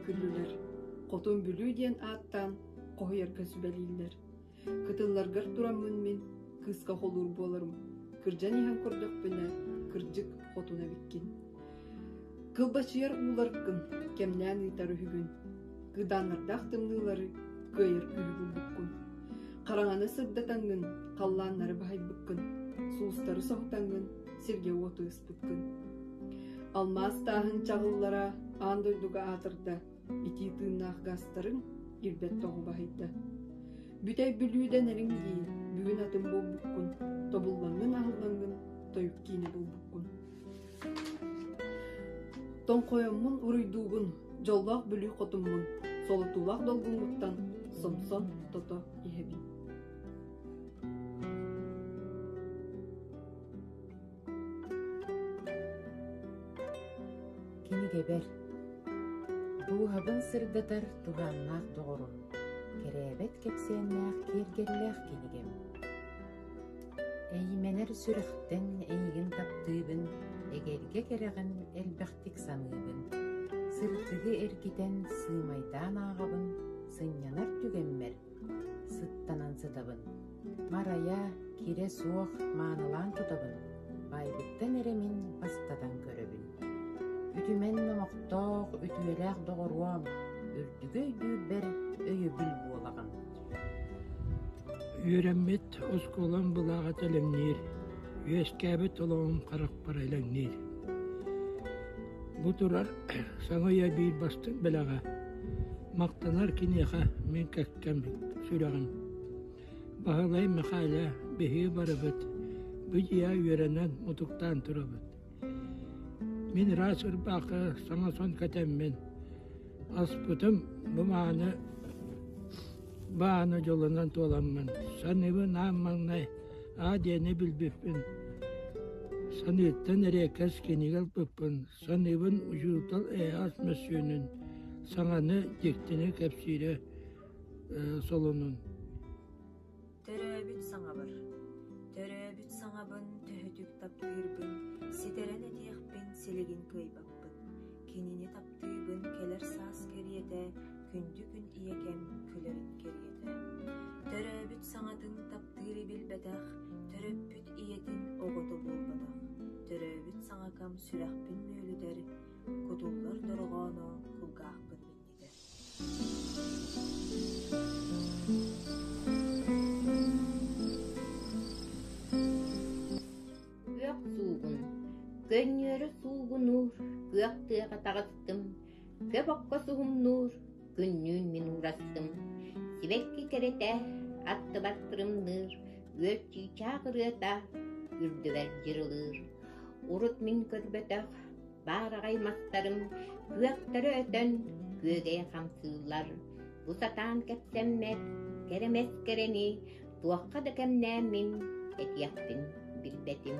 күллүлэр. Хотун бүлүү диэн ааттан коһуйарга сүбэлииллэр. Кытылларгар тураммын мен кыска холур буоларым. Кырдьан иһэн көрдөкпүнэ кырдьык хотуна биккин. Кылбачыяр ууларкын кемнээн ыйтары хүгүн. Кыдааннардах тымныылары кыайар күлү булбуккун. Караңаны сырдатангын қаллааннары баһайбыккын. Суустары соһутангын сирге уотыыспыккын. Алмаас тааһын чагыллара аандойдуга аатырда ити тыыннаах гастарын ирбет тоҕу баһайда. Бүтэй бүлүүден эриң дии бүгүн атын болбуккун. Тобуллангын аһыллангын тойук киини болбуккун. Тоңкойоммун уруйдуугун жоллоох бүлүү хотуммун солотуулаах долгуңуттан сомсон тото иһэбин. Кинигебер. Буһабын сырдатар туганнаах доҕорун. Керебет кепсиэннаах кииргеллээх кинигем. Эйменер сүрэхтэн эйигин таптыыбын, эгерге керэгин элбэхтик саныыбын. Сыртыгы эргитен сыымайдаан ааҕабын, сыннянар түгэммер, сыттанан сытабын. Марая кире суох маанылаан тутабын, байбыттан эремин бастадан көрөбүн. Үтүмен номоқтоох үтүөлээх доҕоруам, үрдүгөй дүүбер өйөбүл буолагын. Үйрәммет осколан бұлаға тәлемнер, үйескәбет олауым қарақ парайлаңнер. Бұ тұрар саңая бейір бастың білаға, мақтанар кенеға мен кәккәм сүрағын. Бағалай мақайла бейі барыбыт, бүдия үйрәнен мұтықтан тұрабыт. Мен рас ұрбақы саңа сон кәтәммен, аспытым бұманы Bağını yolundan dolanman. Sanıvın ammanay adiyene bilbipin. Sanıttan erekas kenigal pıppın. Sanıvın ucutal eas mesünün. Sananı diktini kapsire solunun. Töröbüt saŋabır. Töröbüt saŋabın töhütük taptırbın. Siteren ediyekbin siligin kıybapbın. Kinini taptırbın keler sas keriyete. Kündü gün iyekem külerin keriyete. Töröbüt saŋatın taptırı bilbedaq. Töröbüt iyetin oğudu bulbadaq. Töröbüt saŋakam sürähbin möylüder. Kutullar dorğano kulgağbın minnider. Gök suugun, gönnörü suugun nur, gök tığağa tağıstım, göbokka suhum nur, günnün min uğrastım. Sivekki kerete, attı bastırım nır, ölçü çağırıta, ürdüver jırılır. Urut min körbetök, bağrağay mastarım, gökleri ötön, göğeye kamsığlar. Bu satan kepsemmet, keremez kereni, tuakka da kemnämin, etiyakpin bilbetim.